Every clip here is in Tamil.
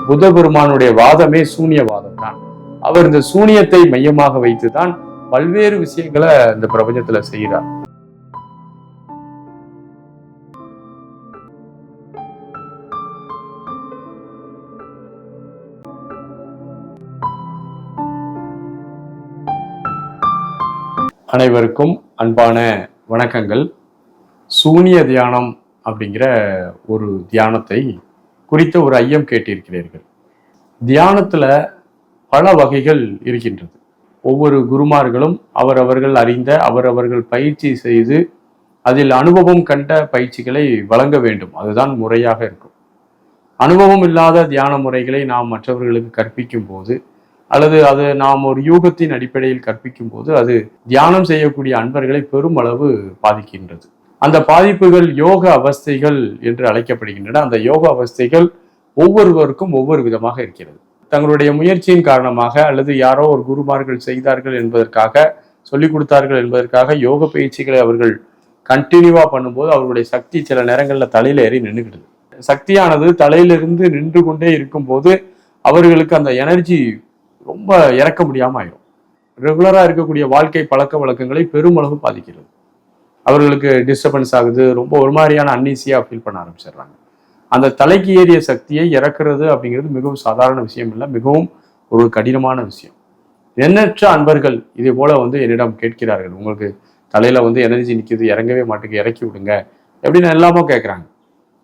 புத்த பெருமானுடைய வாதமே சூனியவாதம் தான். அவர் இந்த சூனியத்தை மையமாக வைத்துதான் பல்வேறு விஷயங்களை இந்த பிரபஞ்சத்துல செய்கிறார். அனைவருக்கும் அன்பான வணக்கங்கள். சூனிய தியானம் அப்படிங்கிற ஒரு தியானத்தை குறித்த ஒரு ஐயம் கேட்டிருக்கிறீர்கள். தியானத்துல பல வகைகள் இருக்கின்றது. ஒவ்வொரு குருமார்களும் அவரவர்கள் அறிந்த அவரவர்கள் பயிற்சி செய்து அதில் அனுபவம் கண்ட பயிற்சிகளை வழங்க வேண்டும். அதுதான் முறையாக இருக்கும். அனுபவம் இல்லாத தியான முறைகளை நாம் மற்றவர்களுக்கு கற்பிக்கும் போது அல்லது அது நாம் ஒரு யூகத்தின் அடிப்படையில் கற்பிக்கும் போது அது தியானம் செய்யக்கூடிய அன்பர்களை பெருமளவு பாதிக்கின்றது. அந்த பாதிப்புகள் யோக அவஸ்தைகள் என்று அழைக்கப்படுகின்றன. அந்த யோக அவஸ்தைகள் ஒவ்வொருவருக்கும் ஒவ்வொரு விதமாக இருக்கிறது. தங்களுடைய முயற்சியின் காரணமாக அல்லது யாரோ ஒரு குருமார்கள் செய்தார்கள் என்பதற்காக சொல்லிக் கொடுத்தார்கள் என்பதற்காக யோக பயிற்சிகளை அவர்கள் கண்டினியூவா பண்ணும்போது அவர்களுடைய சக்தி சில நேரங்கள்ல தலையில ஏறி நின்றுக்கிடுது. சக்தியானது தலையிலிருந்து நின்று கொண்டே இருக்கும் போது அவர்களுக்கு அந்த எனர்ஜி ரொம்ப இறக்க முடியாம ஆயிடும். ரெகுலரா இருக்கக்கூடிய வாழ்க்கை பழக்க வழக்கங்களை பெருமளவு பாதிக்கிறது. அவர்களுக்கு டிஸ்டர்பன்ஸ் ஆகுது. ரொம்ப ஒரு மாதிரியான அன்னீசியா ஃபீல் பண்ண ஆரம்பிச்சிடுறாங்க. அந்த தலைக்கு ஏறிய சக்தியை இறக்குறது அப்படிங்கிறது மிகவும் சாதாரண விஷயம் இல்லை, மிகவும் ஒரு கடினமான விஷயம். எண்ணற்ற அன்பர்கள் இதே போல என்னிடம் கேட்கிறார்கள், உங்களுக்கு தலையில எனர்ஜி நிற்குது, இறங்கவே மாட்டேங்க, இறக்கி விடுங்க எப்படின்னு எல்லாமோ கேட்குறாங்க.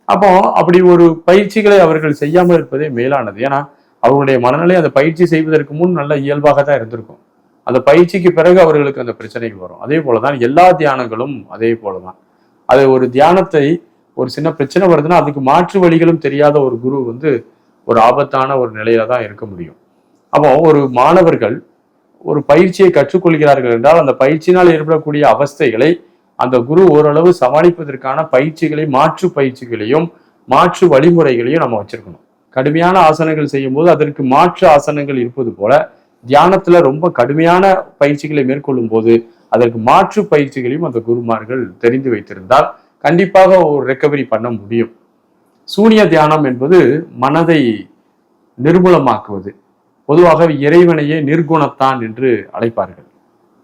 அப்போ அப்படி ஒரு பயிற்சிகளை அவர்கள் செய்யாமல் இருப்பதே மேலானது. ஏன்னா அவர்களுடைய மனநிலை அந்த பயிற்சி செய்வதற்கு முன் நல்ல இயல்பாக தான் இருந்திருக்கும். அந்த பயிற்சிக்கு பிறகு அவர்களுக்கு அந்த பிரச்சனைகள் வரும். அதே போலதான் எல்லா தியானங்களும் அதே போலதான். அது ஒரு தியானத்தை ஒரு சின்ன பிரச்சனை வருதுன்னா அதுக்கு மாற்று வழிகளும் தெரியாத ஒரு குரு ஒரு ஆபத்தான ஒரு நிலையில தான் இருக்க முடியும். அப்போ ஒரு மாணவர்கள் ஒரு பயிற்சியை கற்றுக்கொள்கிறார்கள் என்றால் அந்த பயிற்சியினால் ஏற்படக்கூடிய அவஸ்தைகளை அந்த குரு ஓரளவு சமாளிப்பதற்கான பயிற்சிகளை மாற்று பயிற்சிகளையும் மாற்று வழிமுறைகளையும் நம்ம வச்சிருக்கணும். கடுமையான ஆசனங்கள் செய்யும் போது அதற்கு மாற்று ஆசனங்கள் இருப்பது போல தியானத்துல ரொம்ப கடுமையான பயிற்சிகளை மேற்கொள்ளும் போது அதற்கு மாற்று பயிற்சிகளையும் அந்த குருமார்கள் தெரிந்து வைத்திருந்தால் கண்டிப்பாக ஒரு ரெக்கவரி பண்ண முடியும். சூனிய தியானம் என்பது மனதை நிர்மூலமாக்குவது. பொதுவாக இறைவனையே நிர்குணத்தான் என்று அழைப்பார்கள்.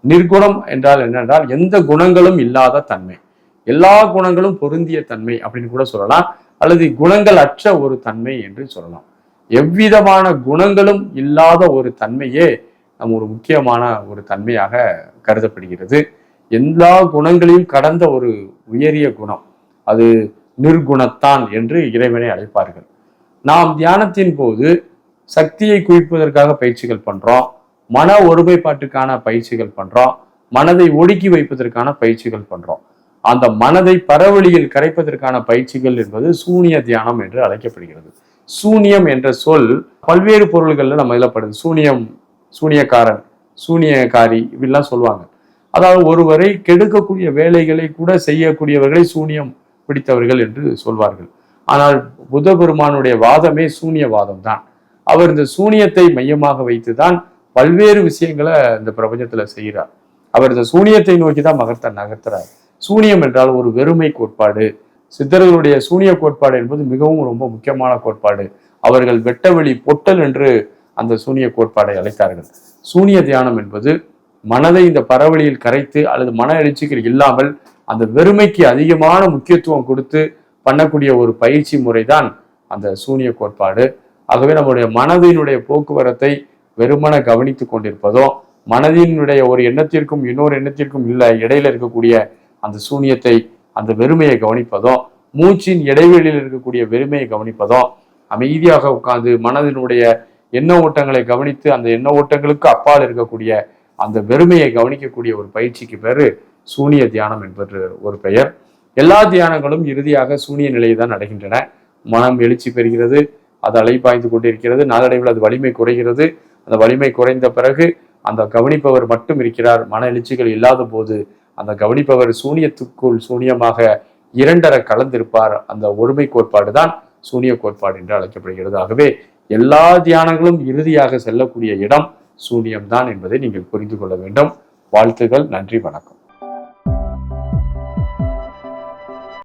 நிர்குணம் என்றால் என்னென்றால் எந்த குணங்களும் இல்லாத தன்மை, எல்லா குணங்களும் பொருந்திய தன்மை அப்படின்னு கூட சொல்லலாம், அல்லது குணங்கள் அற்ற ஒரு தன்மை என்று சொல்லலாம். எவ்விதமான குணங்களும் இல்லாத ஒரு தன்மையே ஒரு முக்கியமான ஒரு தன்மையாக கருதப்படுகிறது. எல்லா குணங்களையும் கடந்த ஒரு உயரிய குணம், அது நிர்குணத்தான் என்று இறைவனை அழைப்பார்கள். நாம் தியானத்தின் போது சக்தியை குவிப்பதற்காக பயிற்சிகள் பண்றோம், மன ஒருமைப்பாட்டுக்கான பயிற்சிகள் பண்றோம், மனதை ஒடுக்கி வைப்பதற்கான பயிற்சிகள் பண்றோம். அந்த மனதை பரவழியில் கரைப்பதற்கான பயிற்சிகள் என்பது சூனிய தியானம் என்று அழைக்கப்படுகிறது. சூனியம் என்ற சொல் பல்வேறு பொருள்கள்ல நம்ம எழுதப்படுது. சூனியம், சூனியக்காரன், சூனியக்காரி இப்படிலாம் சொல்லுவாங்க. அதாவது ஒருவரை கெடுக்கக்கூடிய வேலைகளை கூட செய்யக்கூடியவர்களை சூனியம் பிடித்தவர்கள் என்று சொல்வார்கள். ஆனால் புத்த பெருமானுடைய வாதமே சூனியவாதம் தான். அவர் இந்த சூனியத்தை மையமாக வைத்துதான் பல்வேறு விஷயங்களை இந்த பிரபஞ்சத்துல செய்கிறார். அவர் இந்த சூனியத்தை நோக்கி தான் நகர்த்துறார். சூனியம் என்றால் ஒரு வெறுமை கோட்பாடு. சித்தர்களுடைய சூனிய கோட்பாடு என்பது மிகவும் ரொம்ப முக்கியமான கோட்பாடு. அவர்கள் வெட்டவெளி பொட்டல் என்று அந்த சூனிய கோட்பாடை அழைத்தார்கள். சூனிய தியானம் என்பது மனதை இந்த பரவழியில் கரைத்து அல்லது மன எழுச்சிகள் இல்லாமல் அந்த வெறுமைக்கு அதிகமான முக்கியத்துவம் கொடுத்து பண்ணக்கூடிய ஒரு பயிற்சி முறைதான் அந்த சூனிய கோட்பாடு. ஆகவே நம்முடைய மனதினுடைய போக்குவரத்தை வெறுமன கவனித்து கொண்டிருப்பதோ, மனதினுடைய ஒரு எண்ணத்திற்கும் இன்னொரு எண்ணத்திற்கும் இல்லை இடையில இருக்கக்கூடிய அந்த சூனியத்தை, அந்த வெறுமையை கவனிப்பதோ, மூச்சின் இடைவெளியில் இருக்கக்கூடிய வெறுமையை கவனிப்பதோ, அமைதியாக உட்கார்ந்து மனதினுடைய எண்ண ஓட்டங்களை கவனித்து அந்த எண்ண ஓட்டங்களுக்கு அப்பால் இருக்கக்கூடிய அந்த வெறுமையை கவனிக்கக்கூடிய ஒரு பயிற்சிக்கு பேரு சூனிய தியானம் என்பது ஒரு பெயர். எல்லா தியானங்களும் இறுதியாக சூனிய நிலையை தான் அடைகின்றன. மனம் எழுச்சி பெறுகிறது, அது அலைபாய்ந்து கொண்டிருக்கிறது, நாளடைவில் அது வலிமை குறைகிறது. அந்த வலிமை குறைந்த பிறகு அந்த கவனிப்பவர் மட்டும் இருக்கிறார். மன எழுச்சிகள் இல்லாத போது அந்த கவனிப்பவர் சூனியத்துக்குள் சூனியமாக இரண்டரை கலந்திருப்பார். அந்த ஒருமை கோட்பாடு தான் சூனிய கோட்பாடு என்று அழைக்கப்படுகிறது. ஆகவே எல்லா தியானங்களும் இறுதியாக செல்லக்கூடிய இடம் சூனியம்தான் என்பதை நீங்கள் புரிந்து கொள்ள வேண்டும். வாழ்த்துகள். நன்றி, வணக்கம்.